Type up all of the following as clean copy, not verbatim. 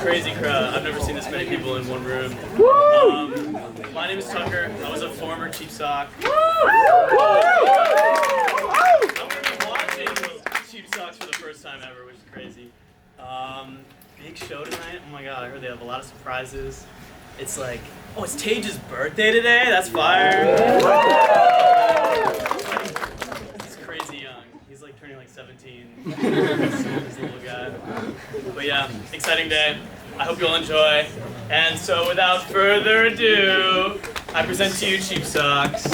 crazy crowd. I've never seen this many people in one room. My name is Tucker. I was a former Cheap Sock. I'm going to be watching Cheap Socks for the first time ever, which is crazy. Big show tonight. Oh my god, I heard they have a lot of surprises. It's like, oh, it's Tage's birthday today? That's fire. He's crazy young. He's like turning like 17. This little guy. But yeah, exciting day. I hope you'll enjoy. And so without further ado, I present to you Cheap Socks.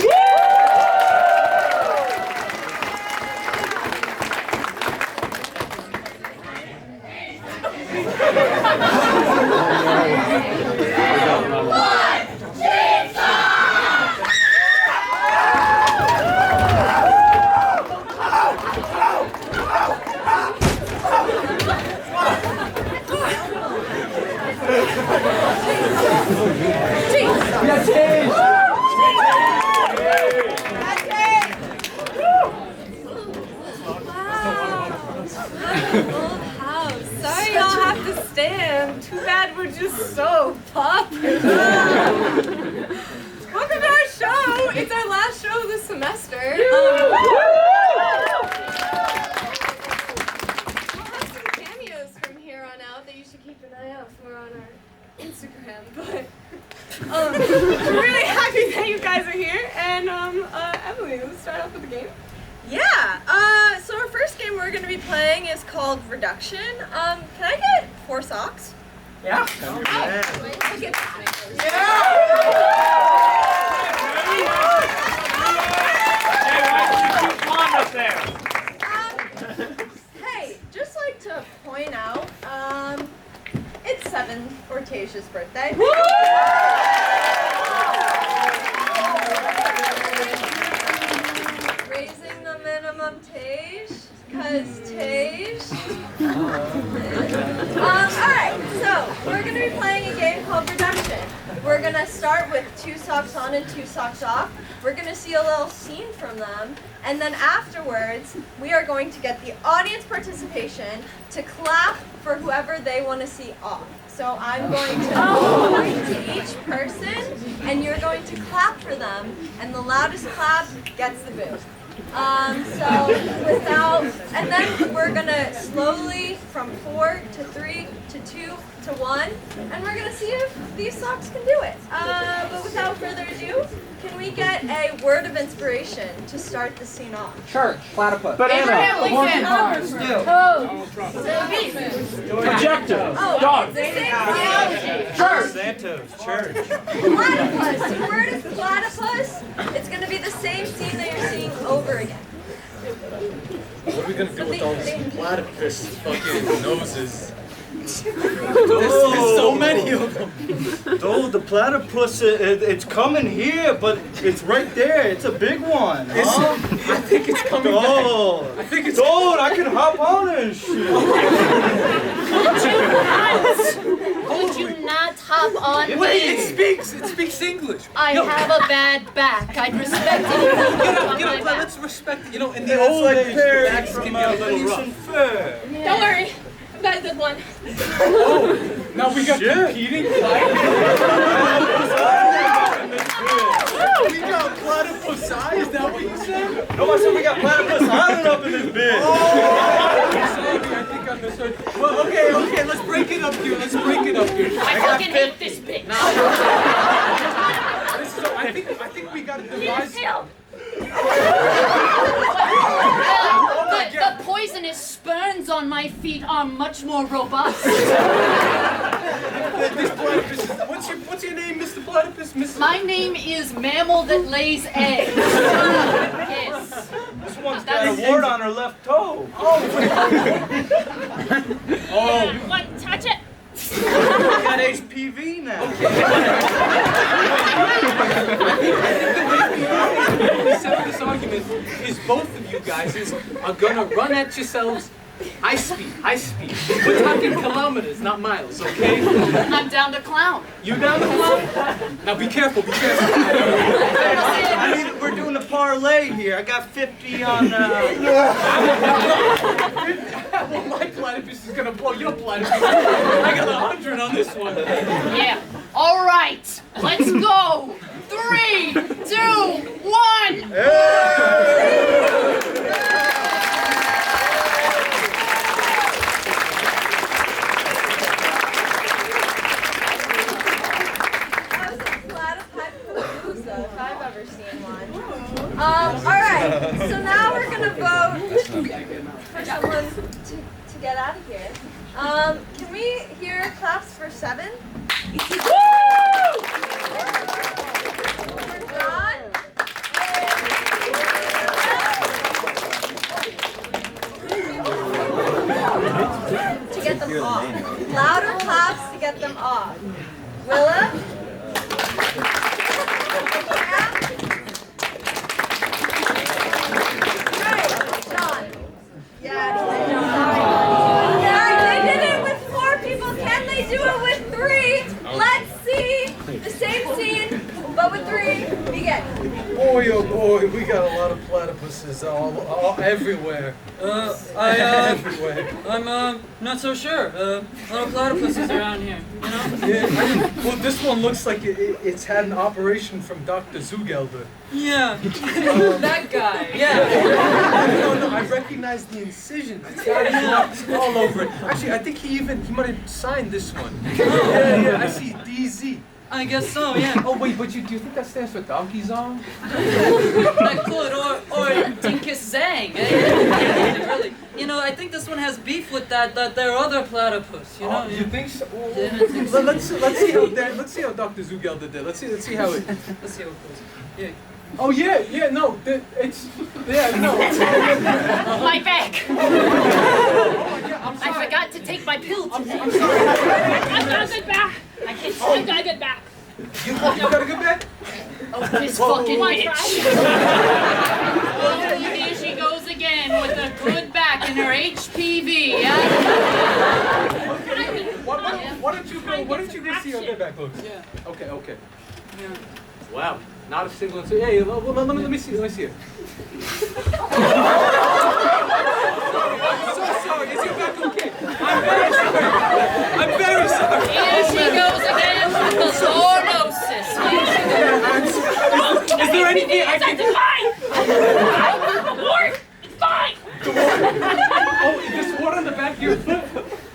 Sorry y'all have to stand. Too bad we're just so popular. Welcome to our show. It's our last show of the semester. We'll have some cameos from here on out that you should keep an eye out for on our Instagram. But we're really happy that you guys are here. And Emily, let's start off with the game. Yeah, so our first game we're going to be playing is called Reduction. Can I get 4 socks? Yeah. I'll get Hey, just like to point out, it's 7 for Tasha's birthday. Raising the minimum Tage, cause Tage. Alright, so we're gonna be playing a game called Reduction. We're gonna start with 2 socks on and 2 socks off. We're gonna see a little scene from them, and then afterwards, we are going to get the audience participation to clap for whoever they want to see off. So I'm going to point to each person, and you're going to clap for them, and the loudest clap gets the boo. And then we're gonna slowly from 4 to 3 to 2 to 1, and we're gonna see if these socks can do it. But without further ado, can we get a word of inspiration to start the scene off? Church, platypus, Banana, projector, Oh, it's the same thing. church, Santos, church. Platypus. The word is platypus. It's gonna be the same scene that you're seeing over again. What are we gonna do with all these platypus fucking noses? There's so many of them. Dude, the platypus, it's coming here, but it's right there. It's a big one. Huh? I think it's coming back. I think it's. Dude, I can hop on and shit. Would you not hop on Wait, me? it speaks English. I have a bad back. I'd respect it if you would on my back. Let's respect, in the It's old like days, Perry backs can from get a little Phineas rough. and Ferb. Don't worry, I've got a good one. Now we got Shit. competing We got platypus eye. Is that what you said? No, I said we got platypus island up in this bitch. Sorry, I think I misheard. Well, okay, let's break it up here. I fucking hate this bitch. I think we got to devise. The poisonous spurns on my feet are much more robust. This platypus. What's your name, Mr. Platypus? Mrs. My name is Mammal that lays eggs. Yes. This one's got a wart on her left toe. What? Touch it. We got HPV now. This argument is both of you guys are gonna run at yourselves High speed, high speed. We're talking kilometers, not miles, okay? I'm down to clown. You down the clown? Now be careful, be careful. I mean, we're doing a parlay here. I got 50 on. Well, my platypus is gonna blow your platypus. I got 100 on this one. Yeah. All right. Let's go. 3, 2, 1. Platypalooza, if I've ever seen one. Alright, so now we're gonna vote for someone to get out of here. Can we hear claps for 7? For John? To get them off. Louder claps to get them off. Willa? John. Yeah, they did it with 4 people. Can they do it with 3? Let's see the same scene, but with 3. Begin. Boy, oh boy, we got a lot of platypuses all everywhere. Everywhere. I'm not so sure. A lot of platypuses around here, you know? Yeah, well, this one looks like it's had an operation from Dr. Zugelder. Yeah. That guy. Yeah. No, I recognize the incisions. It's got marks all over it. Actually, I think he might have signed this one. Yeah, I see DZ. I guess so, yeah. Oh wait, but do you think that stands for Donkey Zone? That could, or Dinkus Zang. Really. You know, I think this one has beef with their other platypus, you know? Oh, you think so? Well, Didn't think so. let's see how Dr. Zugelder did. Let's see how it. Let's see how it goes. Yeah. Oh yeah, no, it's no. My back. Oh yeah, I'm I sorry. forgot to take my pill today. I'm sorry. I got it back. I got it back. You got a good bed? Oh, this fucking bitch. Oh, here she goes again with a good back in her HPV. Yeah? Why don't you go see how good back looks? Yeah. Okay. Yeah. Wow, not a single. Hey, let me see it. I'm so sorry. Is your back okay? I'm very sorry. Here she goes again with the zoonosis. Is there anything I can do? Fine. Work. Fine. Oh, there's water on the back of your foot?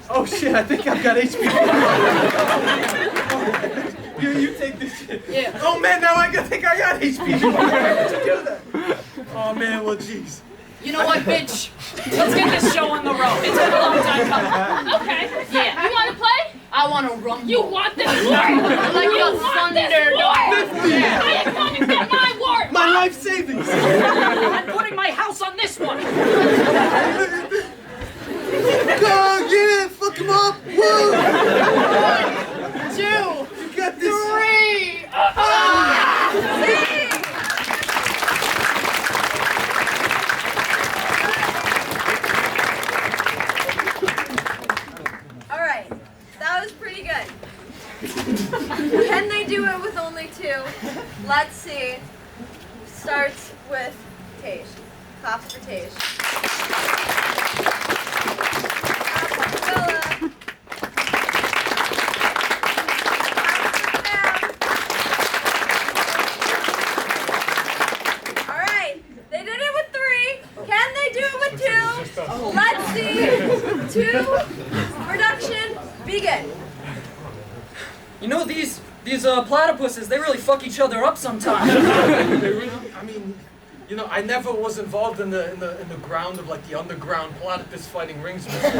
Oh shit, I think I've got HPV. You take this shit. Yeah. Oh man, now I think I got HPV. Why would you do that? Oh man, well jeez. You know what, bitch? Let's get this show on the road. It's been a long time coming. Okay. Yeah. You want to play? I want to rumble. You want this war? Like a thunder door. Yeah. I am going to get my war. My life savings. I'm putting my house on this one. Go, yeah, fuck him up. Woo. 1, 2, You got this. 3. Alright, that was pretty good. Can they do it with only 2? Let's see. Starts with Tage. Claps for Tage. Alright, they did it with 3. Can they do it with 2? Let's see. 2. Production, begin. You know, these platypuses, they really fuck each other up sometimes. I mean, you know, I never was involved in the ground of like the underground platypus fighting rings before.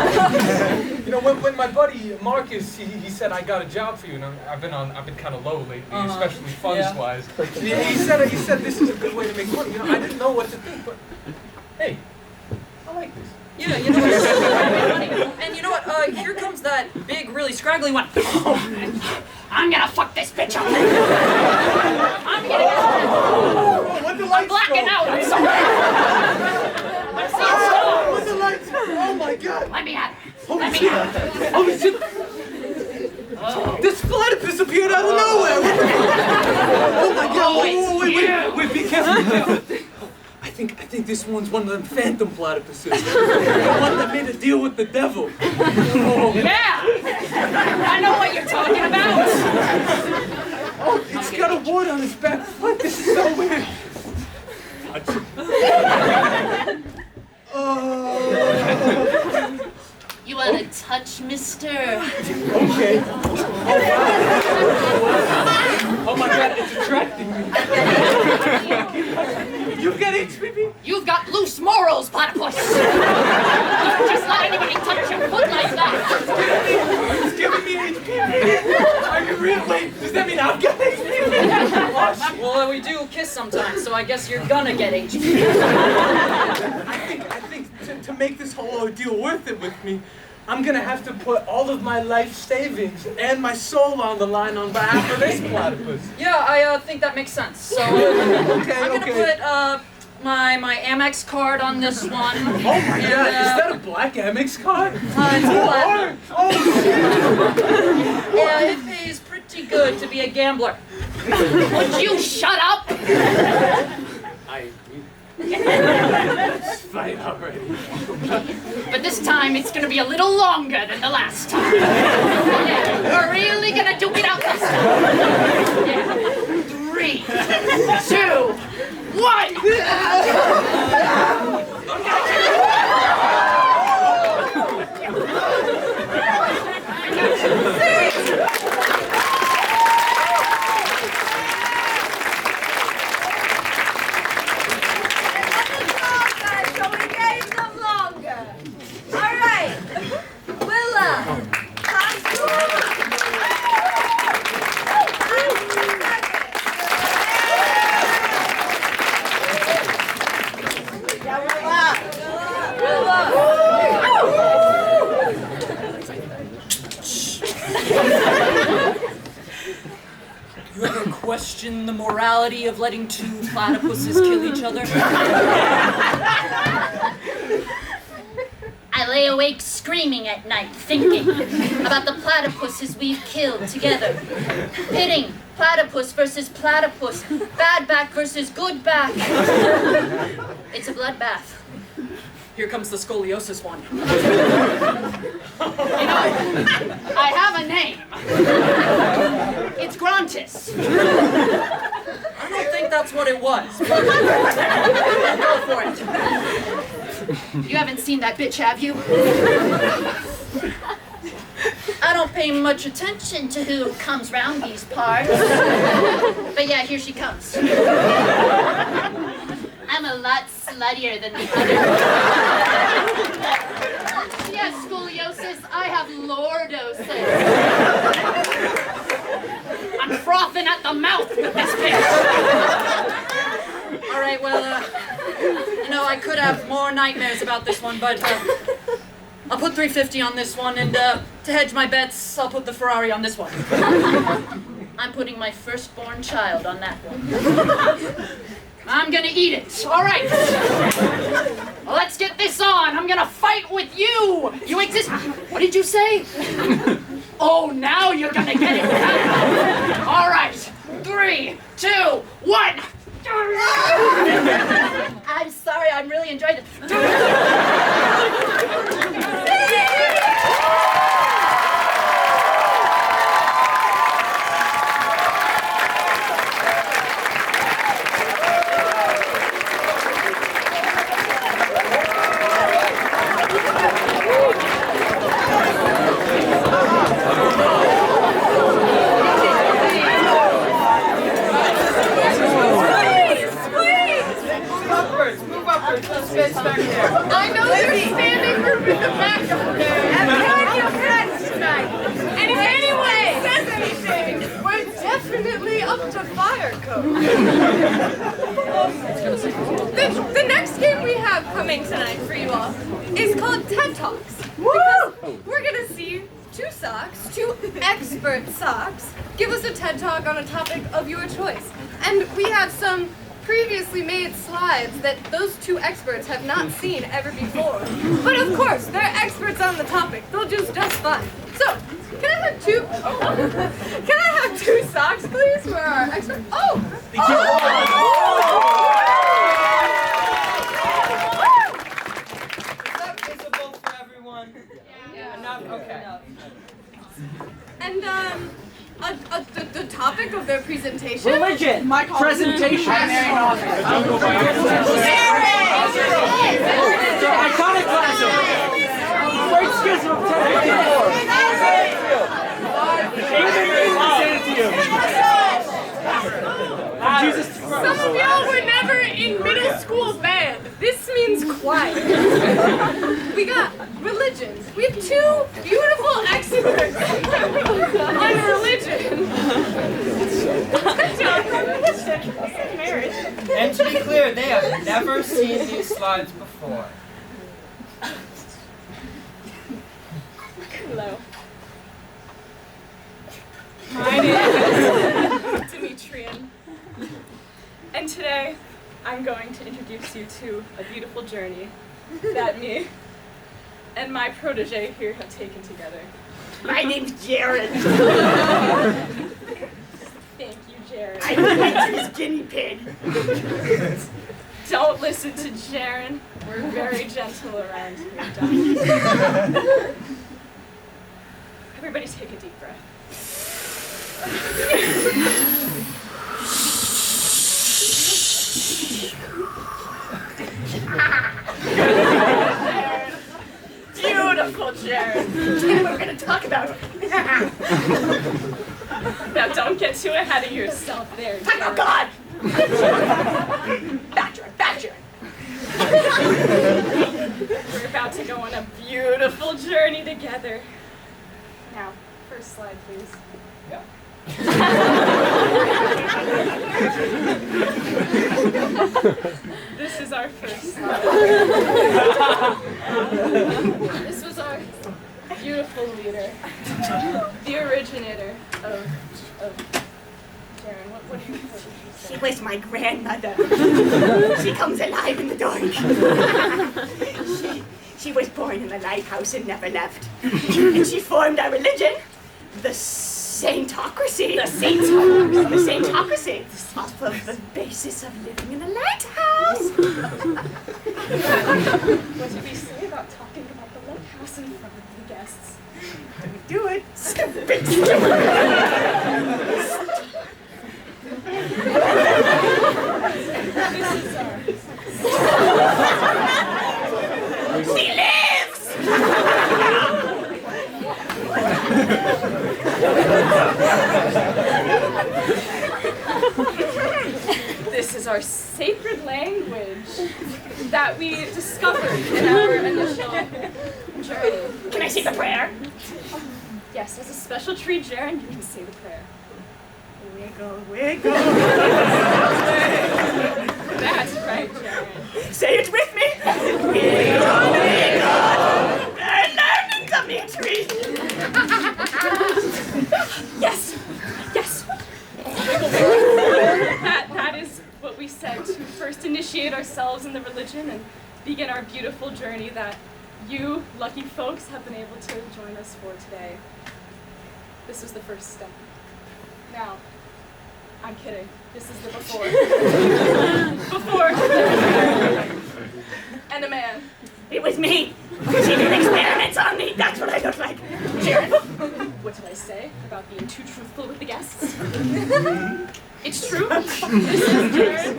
You know, when my buddy Marcus, he said I got a job for you, and I've been kind of low lately, especially funds wise. He said this is a good way to make money. You know, I didn't know what to think, but hey, I like this. Yeah, you know what? And you know what? Here comes that big, really scraggly one. I'm gonna fuck this bitch up. I'm gonna When the I'm lights blacking go. out. I'm sorry. I'm seeing When the lights go. Oh my god! Let me at her. Holy Let me shit! at her. Holy shit! This platypus appeared out of nowhere! Oh my god! Oh, it's Wait, be careful, be careful. I think this one's one of them phantom platypuses. The one that made a deal with the devil. Oh, Yeah! I know what you're talking about. oh, it's got a wart on its back foot. This is so weird. Oh. You want to touch, mister? Okay. Oh my god, it's attracting me. You get HPV? You've got loose morals, platypus. You don't just let anybody touch your foot like that. It's giving me HPV. Are you real? Wait, does that mean I've got HPV? Well, we do kiss sometimes, so I guess you're gonna get HPV. I think to make this whole ordeal worth it with me, I'm gonna have to put all of my life savings and my soul on the line on behalf of this platypus. Yeah, I think that makes sense. So I'm gonna put my Amex card on this one. Oh my god, is that a black Amex card? It's black. Oh shit! Yeah, it pays pretty good to be a gambler. Would you shut up? Let's fight already. But this time it's gonna be a little longer than the last time. Yeah, we're really gonna duke it out this time. Yeah. 3, 2, 1. So we gave them longer. All right. Willa. Pass to You ever question the morality of letting two platypuses kill each other? I lay awake screaming at night, thinking about the platypuses we've killed together. Pitting platypus versus platypus, bad back versus good back. It's a bloodbath. Here comes the scoliosis one. You know, I have a name. It's Grontis. I don't think that's what it was. But go for it. You haven't seen that bitch, have you? I don't pay much attention to who comes round these parts. But yeah, here she comes. I'm a lot sluttier than the others. She has scoliosis, I have lordosis. I'm frothing at the mouth with this bitch. All right, well, you know, I could have more nightmares about this one, but I'll put 350 on this one, and to hedge my bets, I'll put the Ferrari on this one. I'm putting my firstborn child on that one. I'm gonna eat it. All right. Let's get this on. I'm gonna fight with you. You exist. What did you say? Oh, now you're gonna get it. All right. 3, 2, 1. I'm sorry. I'm really enjoying it. I know you're standing for the back up there. I'm glad you're friends tonight. And if anyone says anything, we're definitely up to fire code. The next game we have coming tonight for you all is called TED Talks. Because we're gonna see two expert socks, give us a TED Talk on a topic of your choice. And we have some previously made slides that those two experts have not seen ever before. But of course, they're experts on the topic. They'll do just fine. So, can I have two? Can I have 2 socks, please, for our expert? Oh! Is that visible for everyone? Yeah. Enough? Okay. And the topic of their presentation. Religion. Presentation. Iconoclasm. Great schism of 1054. Jesus. Some of y'all were never in middle school band. This means choir. We got religion. We have 2 beautiful experts on religion. And to be clear, they have never seen these slides before. Hello. My name is Demetrian. And today, I'm going to introduce you to a beautiful journey that me and my protege here have taken together. My name's Jared. Thank you, Jared. I'm his guinea pig. Don't listen to Jaren. We're very gentle around here, Don. Everybody take a deep breath. Beautiful, Jared. Today we're going to talk about it. Now don't get too ahead of yourself there, Jared. Oh, God! Badger. We're about to go on a beautiful journey together. Now, first slide, please. Yep. This is our first slide. This was our beautiful leader, the originator of Jaren. What did you say? She was my grandmother. She comes alive in the dark. She was born in the lighthouse and never left. And she formed our religion, the Saintocracy. The Saintocracy. Off of the basis of living in a lighthouse. What did we say about talking about the lighthouse in front of the guests? Do it. This is our... She lives! This is our sacred language that we discovered in our initial journey. Can I say the prayer? Yes, as a special treat, Jaren, you can say the prayer. Wiggle, wiggle. That's right, Jaren. Say it with me. Wiggle, wiggle. Learn, Dimitri. Yes. That is what we said to first initiate ourselves in the religion and begin our beautiful journey that you, lucky folks, have been able to join us for today. This was the first step. Now, I'm kidding. This is the before. Before. And a man. It was me. She did experiments on me. That's what I look like. Jaren. What did I say about being too truthful with the guests? It's true. This is Jaren.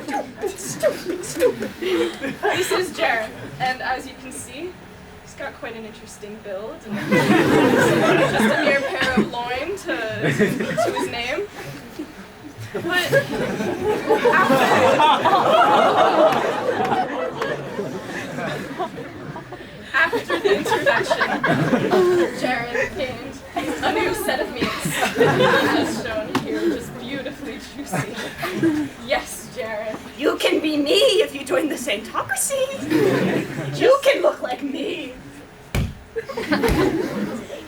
Stupid. This is Jaren. And as you can see, he's got quite an interesting build. And just a mere pair of loin to his name. But after the introduction, Jaren gained a new set of meats, as shown here, just beautifully juicy. Yes, Jaren. You can be me if you join the Saintocracy. You can look like me.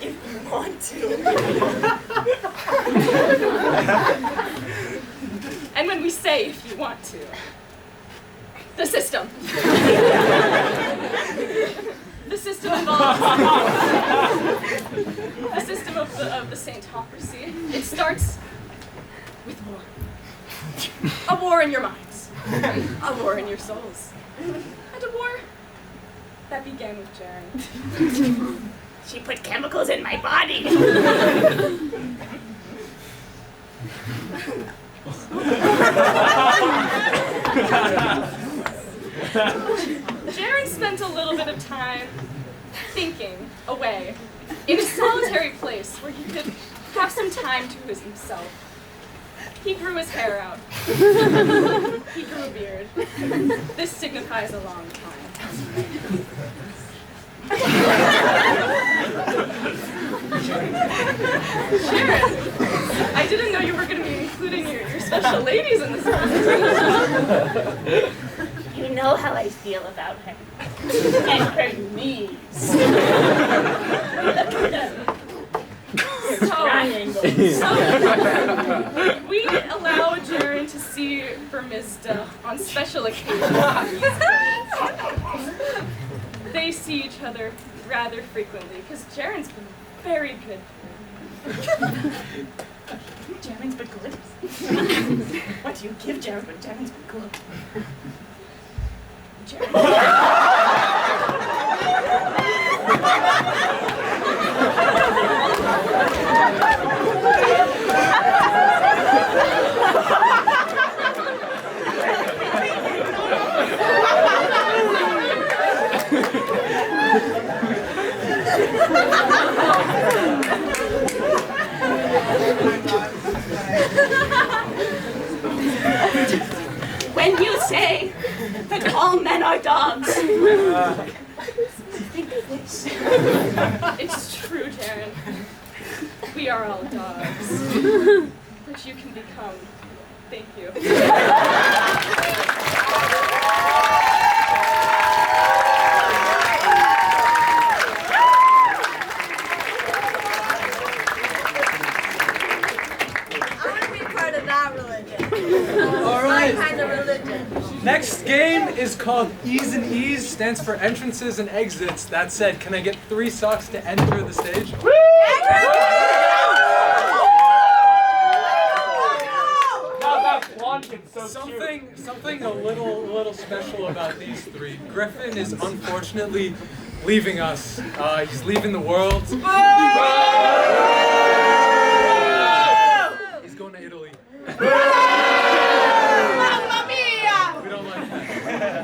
If you want to. And when we say if you want to, The system. The system involves the system of the Saintocracy. It starts with war. A war in your minds. A war in your souls. And a war that began with Jaren. She put chemicals in my body. Jaren spent a little bit of time thinking away in a solitary place where he could have some time to himself. He grew his hair out. He grew a beard. This signifies a long time. Jaren, I didn't know you were going to be including your special ladies in this conversation. You know how I feel about her. And her knees. Look at them. So, we allow Jaren to see Vermista on special occasions. They see each other rather frequently because Jaren's been very good. Jaren's been good. What do you give Jaren when Jaren's been good? When you say that all men are dogs, think of this. It's true, Jaren. We are all dogs. But you can become. Thank you. Kind of religion. Next game is called E's and E's, stands for entrances and exits. That said, can I get 3 socks to enter the stage? Something a little special about these 3. Griffin is unfortunately leaving us. He's leaving the world. He's going to Italy.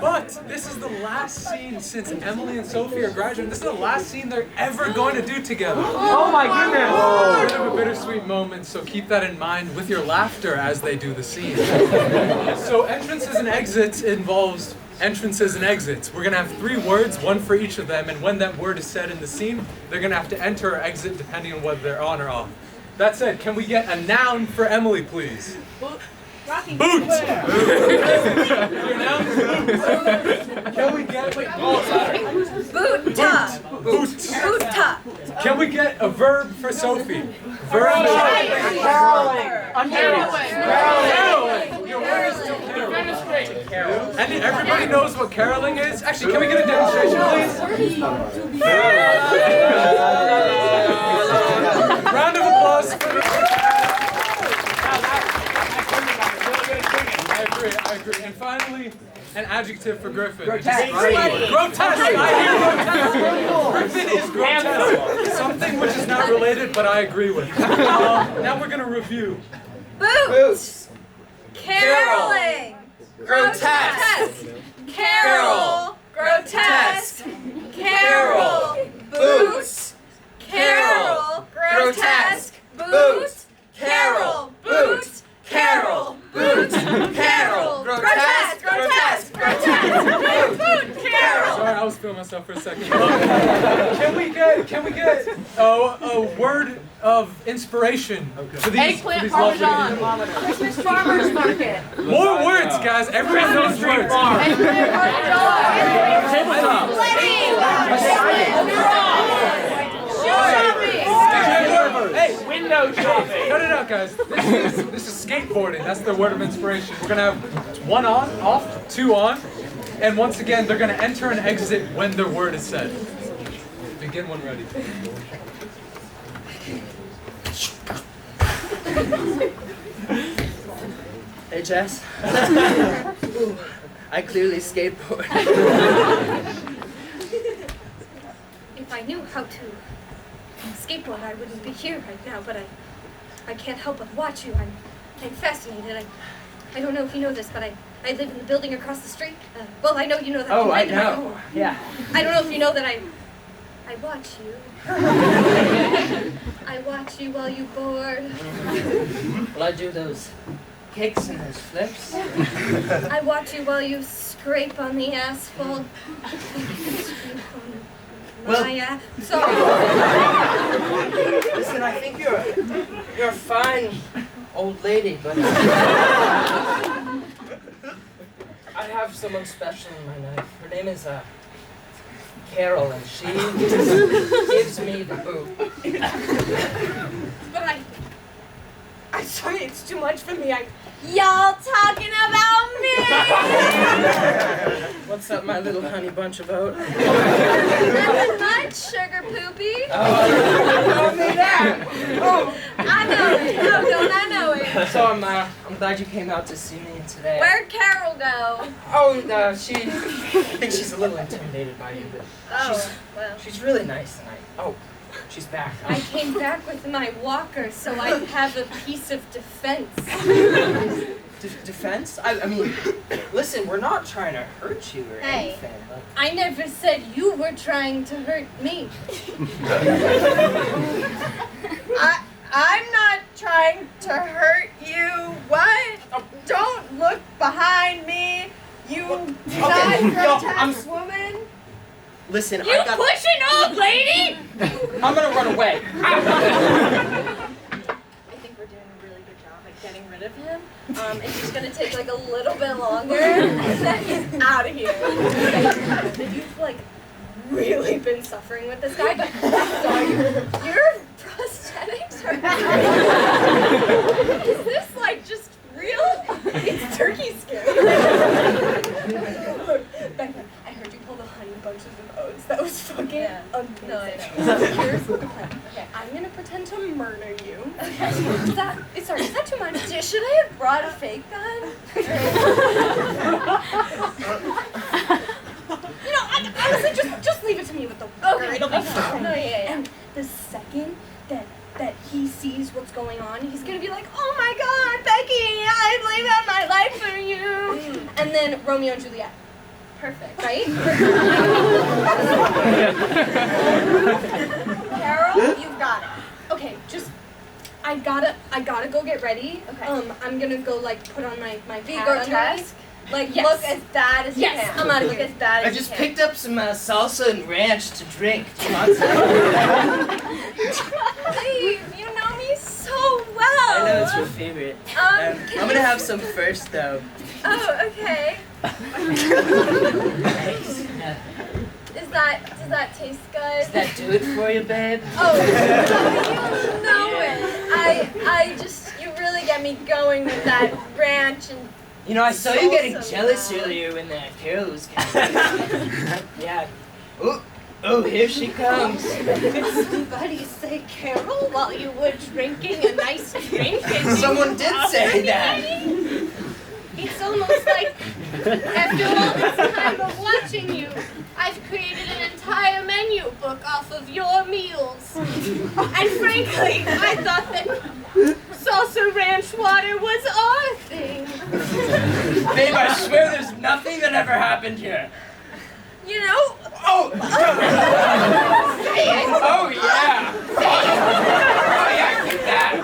But this is the last scene since Emily and Sophie are graduating. This is the last scene they're ever going to do together. Oh my goodness! It's a bit of a bittersweet moment, so keep that in mind with your laughter as they do the scene. So entrances and exits involves entrances and exits. We're going to have 3 words, 1 for each of them, and when that word is said in the scene, they're going to have to enter or exit depending on whether they're on or off. That said, can we get a noun for Emily, please? Rocking Boot! Your noun is boot. Can we get... Boot-ta. Boot. Boot-ta. Can we get a verb for Sophie? Verb is... Caroling. Your word is still caroling. And everybody knows what caroling is? Actually, can we get a demonstration, please? Round of applause for... I agree. And finally, an adjective for Griffin. Grotesque. Grotesque. I hear grotesque. Griffin is grotesque. Something which is not related, but I agree with. Now we're gonna review. Boots. Caroling. Grotesque. Carol. Grotesque. Carol. Boots. Carol. Grotesque. Boots. Carol. Boots. Carol. Boots. Carol. Grotesque. Grotesque. Grotesque. Boot. Carol. Sorry, I was feeling myself for a second. Can we get a word of inspiration for these? Eggplant for these parmesan. lovely- Christmas farmer's market. More words, guys. Everyone knows words. Hey, Window shopping. cut it out, guys. This is skateboarding. That's the word of inspiration. We're gonna have 1 on, off, 2 on. And once again, they're gonna enter and exit when their word is said. Begin when ready. Hey, Jess. Ooh, I clearly skateboard. If I knew how to skateboard, I wouldn't be here right now, but I can't help but watch you. I'm fascinated. I don't know if you know this, but I live in the building across the street. Well, I know you know that. Oh, you I live in my know. home. Yeah. I don't know if you know that I watch you. I watch you while you board. Well, I do those kicks and those flips. I watch you while you scrape on the asphalt. Well- Sorry. Listen, I think you're a fine old lady, but I have someone special in my life. Her name is Carol, and she gives me the boot. But I'm sorry, it's too much for me. Y'all talking about me? What's up, my little honey bunch of oat? Nothing much, sugar poopy. Oh, you told me that. Oh. I know it. Oh, don't I know it? So I'm glad you came out to see me today. Where'd Carol go? Oh, I think she's a little intimidated by you, but Oh, well. she's really nice tonight. Oh, she's back. I came back with my walker so I'd have a piece of defense. Defense? I mean, listen, we're not trying to hurt you or Hey. anything. But I never said you were trying to hurt me. I'm not trying to hurt you. What? Don't look behind me, you non-grotesque woman. listen, You pushing old lady? I'm gonna run away. I think we're doing a really good job at getting rid of him. It's just gonna take like a little bit longer, and then he's out of here. You've like really been suffering with this guy, but sorry, your prosthetics are. Is this like just real? It's turkey skin. Becca, I heard you pull the honey bunches of oats. That was fucking amazing. No, I Here's the plan. Okay, I'm gonna pretend to murder you. Is that too much? Should I have brought a fake gun? You know, honestly, just leave it to me with the walker. It'll be fine. No, yeah. And the second that he sees what's going on, he's gonna be like, "Oh my God, Becky, I laid down my life for you." And then Romeo and Juliet. Perfect, right? Carol, you've got it. Okay, just I gotta go get ready. Okay. I'm gonna go like put on my Be pad grotesque. underneath. Like, Yes. look as bad as you Yes, can. I'm outta Look here. as bad I as just you can. picked up some salsa and ranch to drink. Do you want some? Please, you know me so well. I know it's your favorite. I'm can gonna you- have some first, though. Oh, okay. Thanks. Does that taste good? Does that do it for you, babe? Oh, you know it. You really get me going with that ranch and. You know, I saw you getting Salsa jealous now. earlier when Carol was coming. Yeah. Oh, here she comes. Did somebody say Carol while you were drinking a nice drink? Someone did say that. It's almost like, after all this time of watching you, I've created an entire menu book off of your meals. And frankly, I thought that salsa ranch water was our thing. Babe, I swear there's nothing that ever happened here. You know. Oh! Say it. Oh, yeah! Oh, yeah, keep that.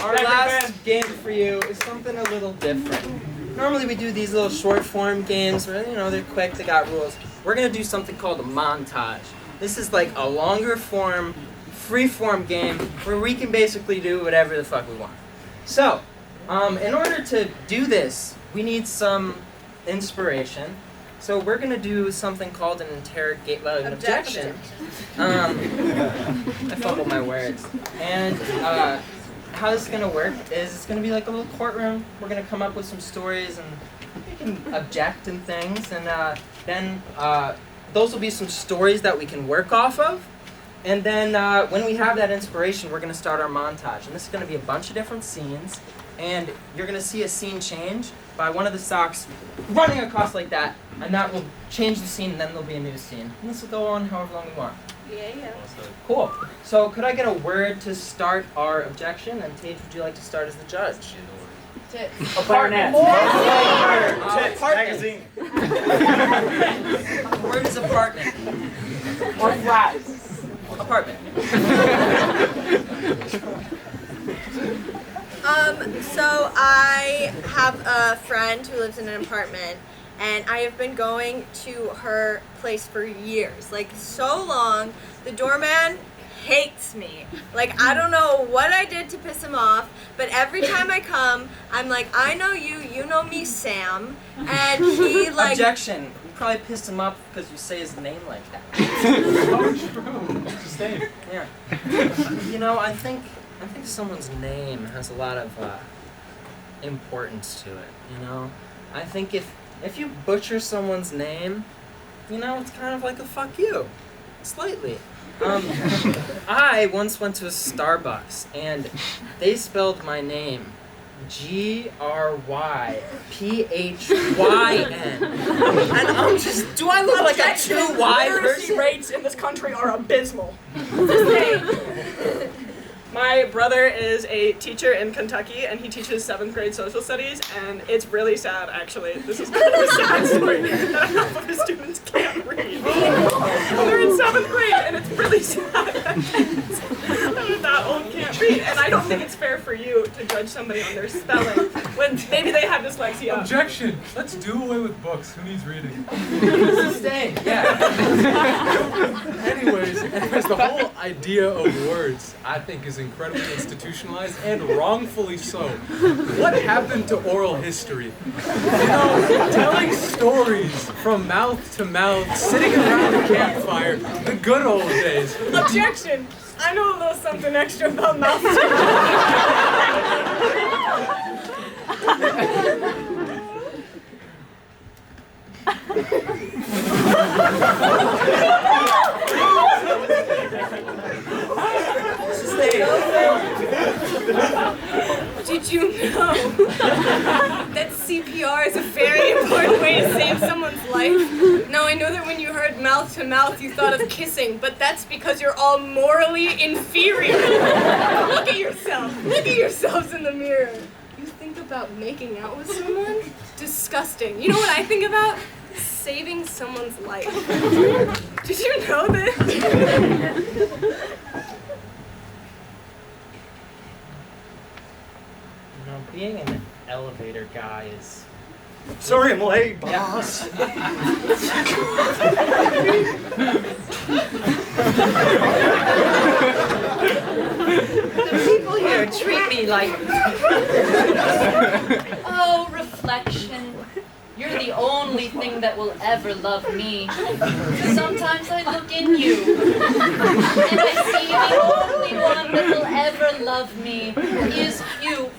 Our last game for you is something a little different. Normally we do these little short form games where, they're quick, they got rules. We're gonna do something called a montage. This is like a longer form, free form game where we can basically do whatever the fuck we want. So, in order to do this, we need some inspiration. So we're gonna do something called an objection. I fumbled my words. And how this is gonna work is it's gonna be like a little courtroom. We're gonna come up with some stories and we can object and things, and then those will be some stories that we can work off of. And then when we have that inspiration, we're gonna start our montage. And this is gonna be a bunch of different scenes, and you're gonna see a scene change by one of the socks running across like that, and that will change the scene, and then there'll be a new scene. And this will go on however long we want. Yeah. Cool. So could I get a word to start our objection? And Tage, would you like to start as the judge? Clarinet. Magazine. The word is apartment. Or flat. Apartment. So I have a friend who lives in an apartment, and I have been going to her place for years, like so long. The doorman hates me. Like, I don't know what I did to piss him off, but every time I come, I'm like, I know you, you know me, Sam, and he like... Objection. You probably pissed him off because you say his name like that. Oh, true. It's his name. Yeah. You know, I think someone's name has a lot of importance to it, you know? I think if you butcher someone's name, you know, it's kind of like a fuck you. Slightly. I once went to a Starbucks and they spelled my name Gryphyn. And I'm just, do I look like a true Y Literacy person? rates in this country are abysmal. My brother is a teacher in Kentucky, and he teaches 7th grade social studies, and it's really sad, actually. This is kind of a sad story that half of his students can't read. They're in 7th grade, and it's really sad that kids that old can't read. And I don't think it's fair for you to judge somebody on their spelling when maybe they have dyslexia. Objection. Let's do away with books. Who needs reading? Stay. Yeah. Anyways, the whole idea of words, I think, is incredibly institutionalized and wrongfully so. What happened to oral history? You know, telling stories from mouth to mouth, sitting around a campfire, the good old days. Objection! I know a little something extra about mouth. Did you know that CPR is a very important way to save someone's life? Now, I know that when you heard mouth to mouth, you thought of kissing, but that's because you're all morally inferior. Look at yourself. Look at yourselves in the mirror. You think about making out with someone? Disgusting. You know what I think about? Saving someone's life. Did you know this? You know, being an elevator guy is... Sorry, I'm late, boss. The people here treat me like... Oh, reflection. You're the only thing that will ever love me. Sometimes I look in you, and I see the only one that will ever love me is you.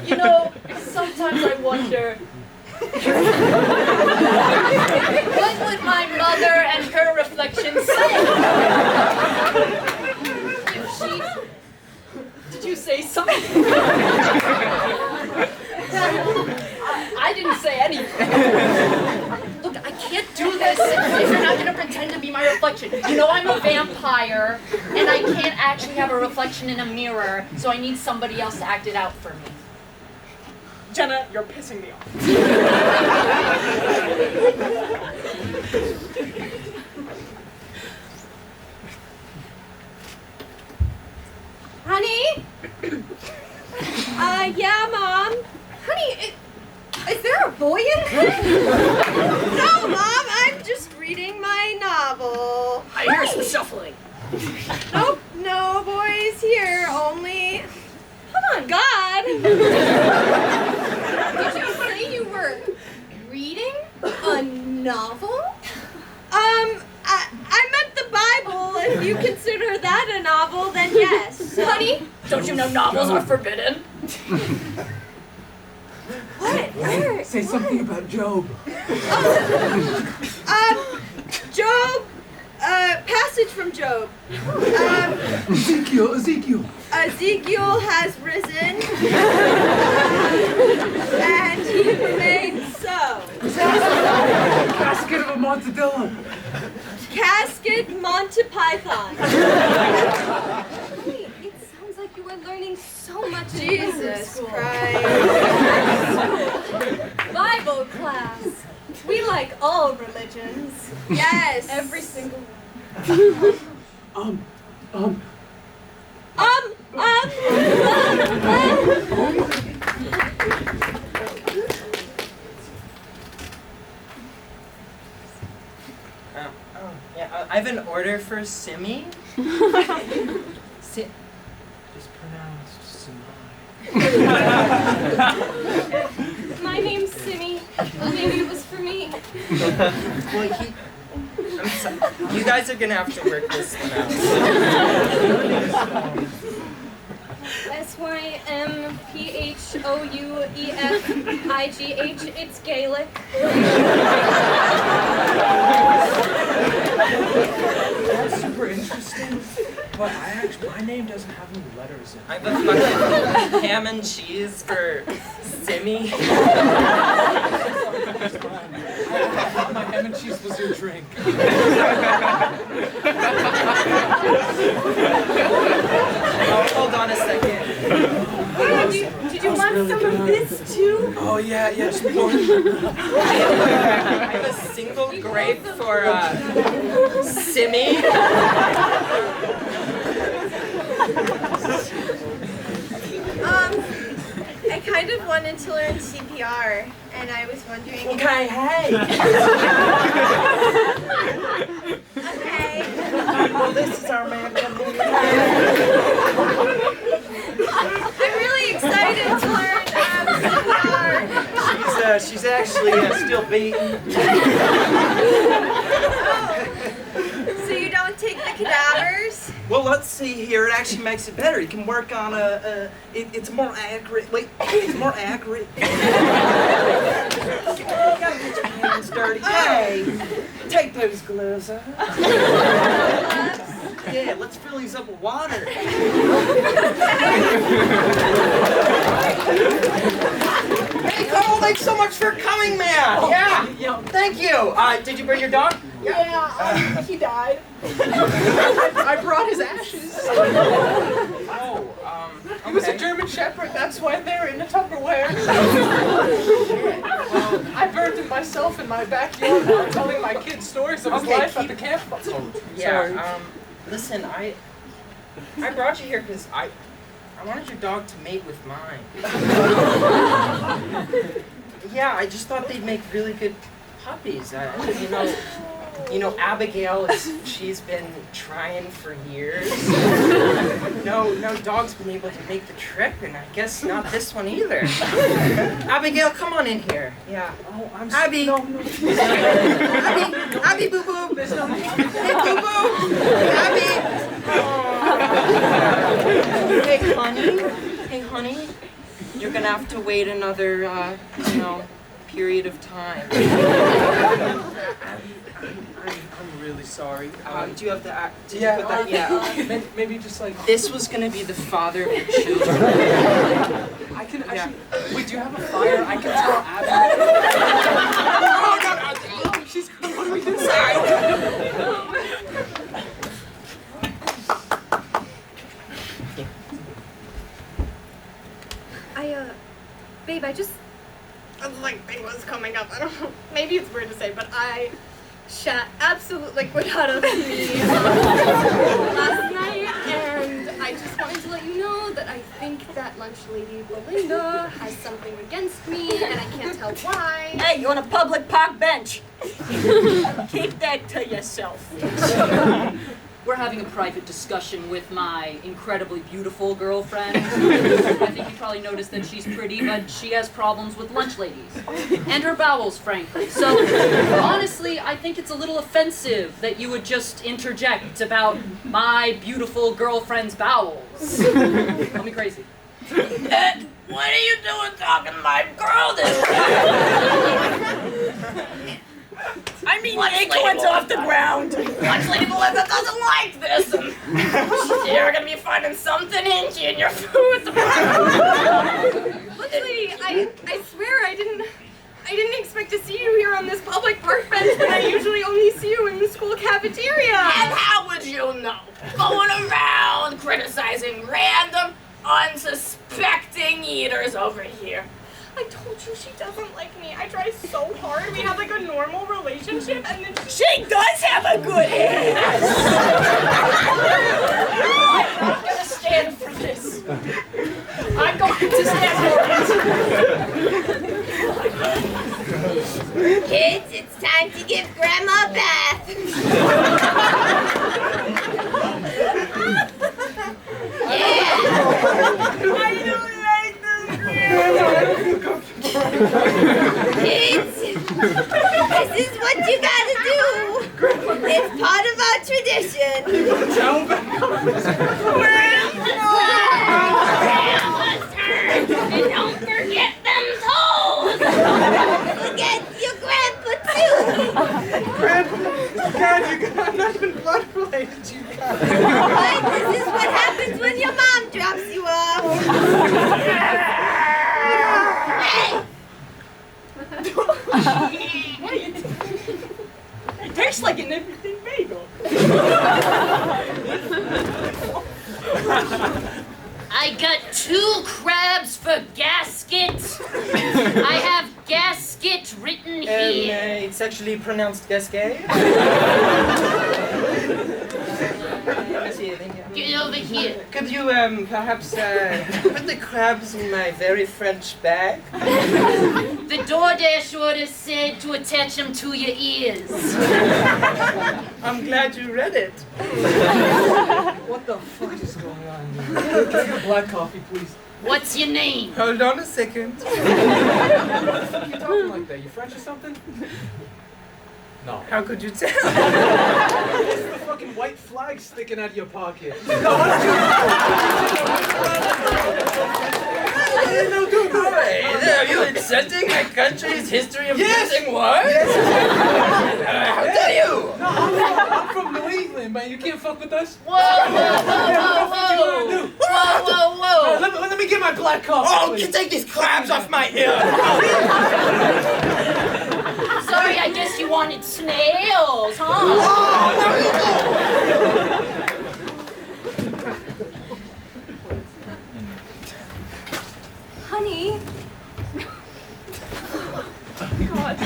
You know, sometimes I wonder, what would my mother and her reflection say? If she... Did you say something? I didn't say anything. Look, I can't do this if you're not going to pretend to be my reflection. You know I'm a vampire, and I can't actually have a reflection in a mirror, so I need somebody else to act it out for me. Jenna, you're pissing me off. Honey? Yeah, Mom? Honey, is there a boy in here? No, Mom, I'm just reading my novel. I hear some shuffling. Nope, no boys here, only Come on, God. Did you say you were reading a novel? I meant the Bible. If you consider that a novel, then yes. Honey, don't you know novels are forbidden? What? Where? Say something about Job. Job. Passage from Job. Ezekiel. Ezekiel has risen, and he remains so. Casket of a Montadilla. Casket Monty Python. Wait, it sounds like you are learning so much. Jesus Christ. Bible class. We like all religions. Yes. Every single one. Yeah, I have an order for Simi. It's pronounced Simai. My name's Simi. Maybe it was for me. Well, I'm sorry. You guys are gonna have to work this one out. SYMPHOUEFIGH. It's Gaelic. That's super interesting. But my name doesn't have any letters in it. I have a fucking ham and cheese for Simi. I thought my ham and cheese was your drink. Oh, hold on a second. Did you want some of this too? Oh yeah, just pour it. I have a single grape for Simi. I kind of wanted to learn CPR, and I was wondering. Okay, hey. Okay. Well, this is our man. I'm really excited to learn CPR. She's actually still beating. So you don't take the cadavers? Well, let's see here. It actually makes it better. You can work on it's more accurate. Wait, it's more accurate. You gotta get your hands dirty. Hey, take those gloves off. Yeah, let's fill these up with water. Hey, Cole, thanks so much for coming, man. Yeah, thank you. Did you bring your dog? Yeah, he died. I brought his ashes. He was a German Shepherd, that's why they're in the Tupperware. I burned him myself in my backyard while telling my kids stories of his life at the campfire. Yeah, listen, I brought you here because I wanted your dog to mate with mine. Yeah, I just thought they'd make really good puppies. You know, Abigail she's been trying for years. No dog's been able to make the trip, and I guess not this one either. Abigail, come on in here. Yeah. Oh, I'm Abby. No. Abby, boo boo. Hey, boo boo. Abby. Hey, honey. You're gonna have to wait another, period of time. I'm really sorry. Do you have the? Maybe just like. This was gonna be the father of your children. I can actually. Wait, do you have a fire? I can tell Abby. Oh, she's. What do we do? Sorry. Babe, I like thing was coming up. I don't know. Maybe it's weird to say, but I shat absolute liquid out of me last night, and I just wanted to let you know that I think that lunch lady Belinda has something against me, and I can't tell why. Hey, you're on a public park bench. Keep that to yourself. we're having a private discussion with my incredibly beautiful girlfriend. I think you probably noticed that she's pretty, but she has problems with lunch ladies. And her bowels, frankly. So, honestly, I think it's a little offensive that you would just interject about my beautiful girlfriend's bowels. Call me crazy. What are you doing talking to my girl this way? I mean, acorns off the ground. Lunch Lady Belinda doesn't like this, and you're gonna be finding something hingy in your food. Lunch Lady, I swear I didn't expect to see you here on this public park bench when I usually only see you in the school cafeteria. And how would you know? Going around criticizing random, unsuspecting eaters over here. I told you she doesn't like me. I try so hard. We have like a normal relationship, and then She does have a good head. I'm not gonna stand for this. I'm going to stand for it. Kids, it's time to give Grandma a bath. Yeah. I don't like this. Kids, this is what you gotta do. It's part of our tradition. Grandma's turn. And don't forget them toes. Forget your grandpa too. Grandpa, God, I'm not even blood related to you guys. But this is what happens when your mom drops you off. Hey! it tastes like an everything bagel. I got 2 crabs for gasket. I have gasket written here. It's actually pronounced gasquet. Get over here. Could you perhaps put the crabs in my very French bag? The DoorDash order said to attach them to your ears. I'm glad you read it. What the fuck is going on here? Can I get a black coffee, please? What's your name? Hold on a second. Why the fuck are you talking like that? You French or something? No. How could you tell? It's the fucking white flag sticking out of your pocket. No, go away. Are you insulting my country's history of Yes. using words? How dare you? No, I'm from New England, man. You can't fuck with us. Whoa, whoa, whoa, whoa, whoa, whoa, whoa. Let me get my black coffee. Oh, please. you take these crabs off my ear! Sorry, I guess you wanted snails, huh? Honey. God.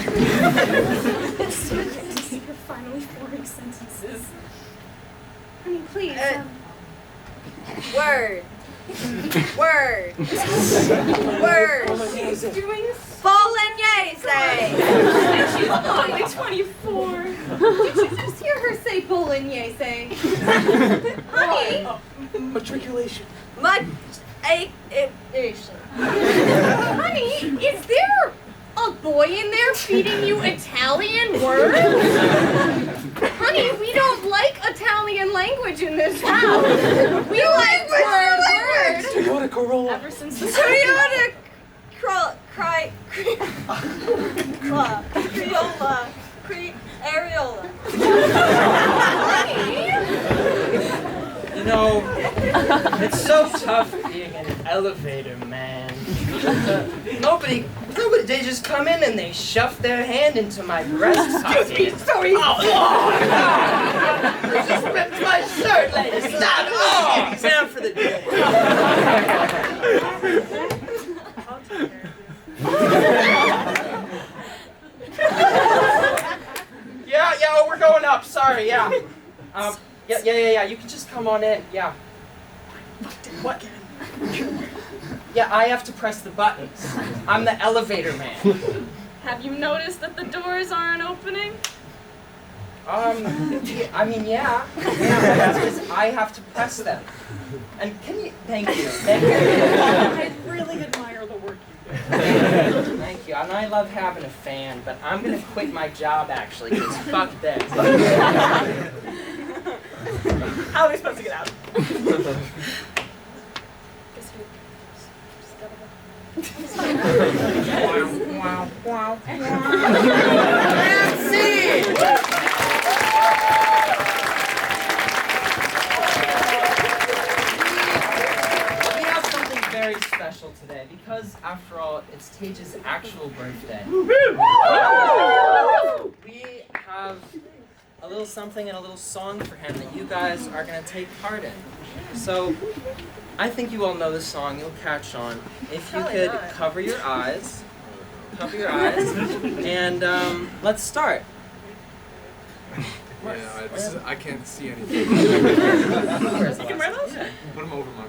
It's so good to see you're finally forming sentences. Honey, please. Word. Word. Word. She's doing Bolognese. She's only 24. Did you just hear her say bolognese? Honey. Matriculation. Honey, is there a boy in there feeding you Italian words? Honey, we don't like Italian language in this house. We like word. Toyota Corolla. Ever since the Toyota Criolla. Areola. You know, it's so tough being an elevator man. Nobody, they just come in and they shove their hand into my breast pocket. Excuse me, sorry. You just ripped my shirt, lady. Stop! Oh, down for the day. Yeah, we're going up. Sorry, yeah. Yeah. You can just come on in. Yeah. What? Yeah, I have to press the buttons. I'm the elevator man. Have you noticed that the doors aren't opening? I mean, yeah. Because I have to press them. And can you, thank you. I really admire the work you do. Thank you. And I love having a fan, but I'm gonna quit my job actually, because fuck this. How are we supposed to get out? We have something very special today because, after all, it's Tage's actual birthday. We have a little something and a little song for him that you guys are going to take part in. So, I think you all know this song. You'll catch on. If you could cover your eyes, and let's start. Yeah, I can't see anything. You can wear those? Put them over my.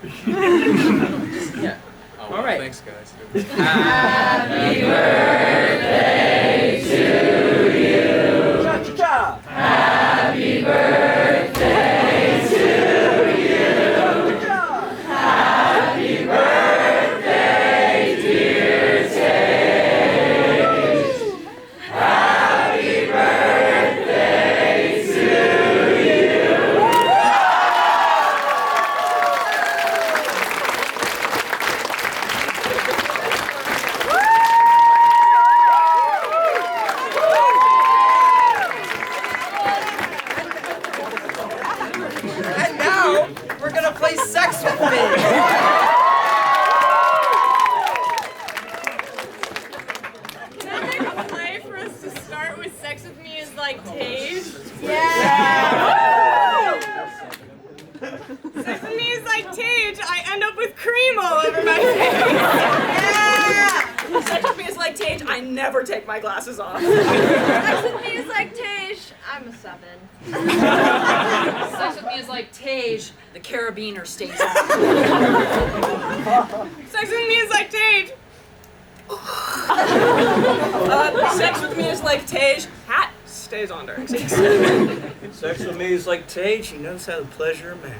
Yeah. Oh, All right. Thanks, guys. Happy birthday to you. Cha-cha-cha. Happy birthday to you. Happy birthday, dear Tage. Happy birthday to you. And now, we're gonna play Sex With Me. Another play for us to start with Sex With Me is like Tage. Sex With Me is like Tage. I end up with cream all over my face. Sex With Me is like Tage. I never take my glasses off. Sex With Me is like Tage. I'm a 7. Sex with me is like Tage, the carabiner stays on. Sex With Me is like Tage. Sex With Me is like Tage. Hat stays on during sex. Sex with me is like Tage. He knows how to pleasure a man.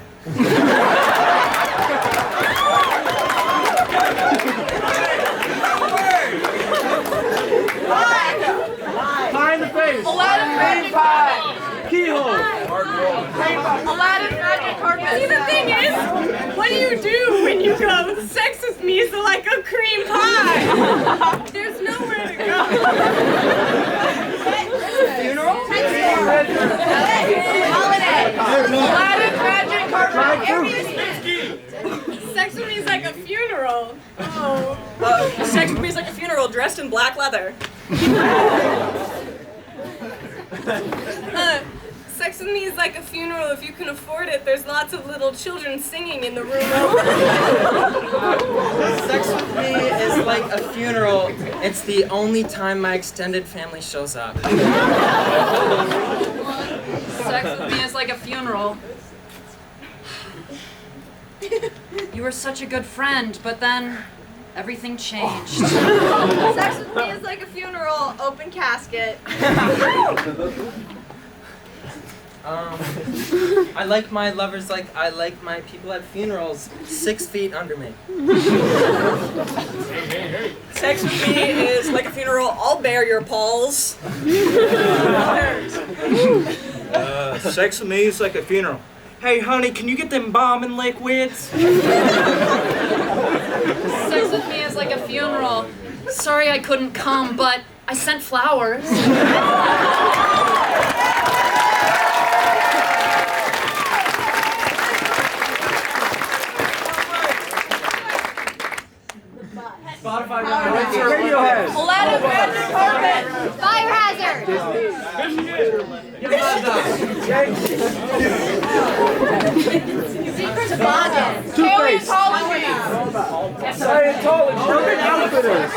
Pie in the face. Aladdin magic carpet. Keyhole. Aladdin magic carpet. See, the thing is, what do you do when you go, sex with me is like a cream pie? There's nowhere to go. Funeral? Holiday. Aladdin magic carpet. Sex with me is like a funeral. Oh. Sex with me is like a funeral dressed in black leather. Sex with me is like a funeral if you can afford it. There's lots of little children singing in the room over. Sex With Me is like a funeral. It's the only time my extended family shows up. Sex with me is like a funeral. You were such a good friend, but then everything changed. Sex With Me is like a funeral, open casket. I like my lovers like I like my people at funerals, 6 feet under me. Sex with me is like a funeral. I'll bear your palls. Sex with me is like a funeral. Hey, honey, can you get them bombing liquids? Sex with me is like a funeral. Sorry I couldn't come, but I sent flowers. Spotify Radiohead. Aladdin magic carpet. Fire hazard! Secret to bondage. Paleontology. Scientology. Urban Outfitters.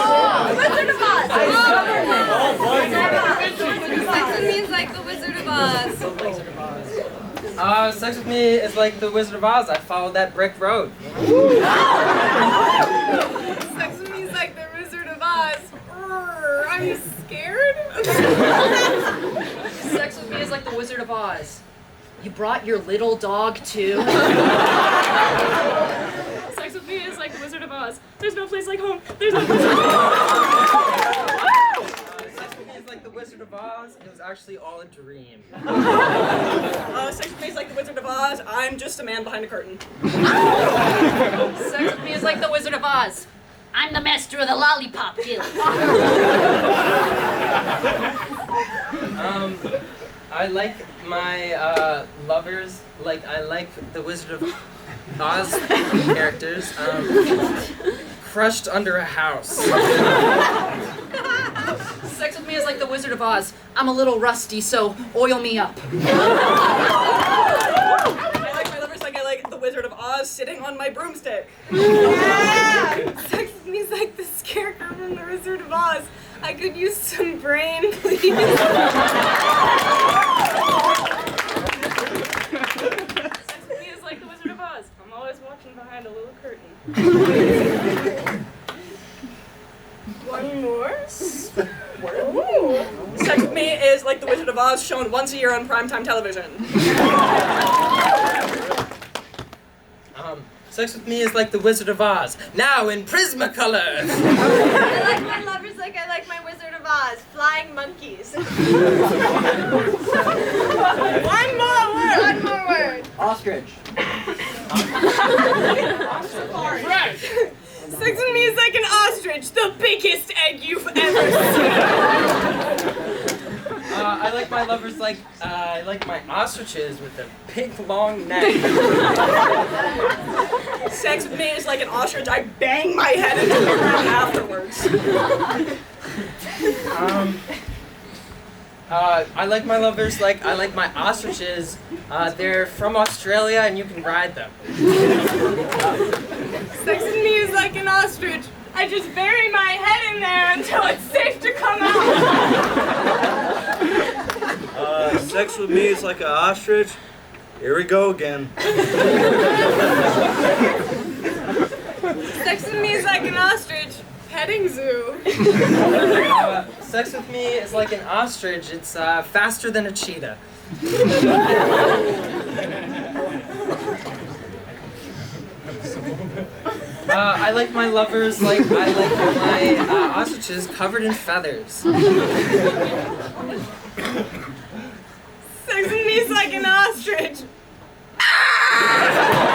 Wizard of Oz. Sex with me is like the Wizard of Oz. Sex with me is like the Wizard of Oz. I followed that brick road. Sex with me is like the Wizard of Oz. Are you scared? Sex with me is like the Wizard of Oz. You brought your little dog too? Sex with me is like the Wizard of Oz. There's no place like home. There's no place like home. Sex with me is like the Wizard of Oz. It was actually all a dream. Sex with me is like the Wizard of Oz. I'm just a man behind a curtain. Sex with me is like the Wizard of Oz. I'm the master of the lollipop guild. I like my lovers, like I like the Wizard of Oz characters, crushed under a house. Sex with me is like the Wizard of Oz. I'm a little rusty, so oil me up. I like my lovers like I like the Wizard of Oz sitting on my broomstick. Yeah! Sex with me is like the scarecrow from the Wizard of Oz. I could use some brain, please. Sex with me is like the Wizard of Oz. I'm always watching behind a little curtain. One more. Ooh. Sex with me is like the Wizard of Oz, shown once a year on primetime television. Sex with me is like the Wizard of Oz, now in Prismacolor. I like my lovers like I like my Wizard of Oz, flying monkeys. One more word. One more word. Ostrich. Right! Sex with me is like an ostrich, the biggest egg you've ever seen. I like my lovers like I like my ostriches with a big long neck. Sex with me is like an ostrich. I bang my head into the ground afterwards. I like my lovers like I like my ostriches. They're from Australia and you can ride them. Sex with me is like an ostrich. I just bury my head in there until it's safe to come out. Sex with me is like an ostrich. Here we go again. Sex with me is like an ostrich. Petting zoo. Sex with me is like an ostrich. It's faster than a cheetah. I like my lovers like I like my ostriches covered in feathers. Sex with me is like an ostrich. Ah!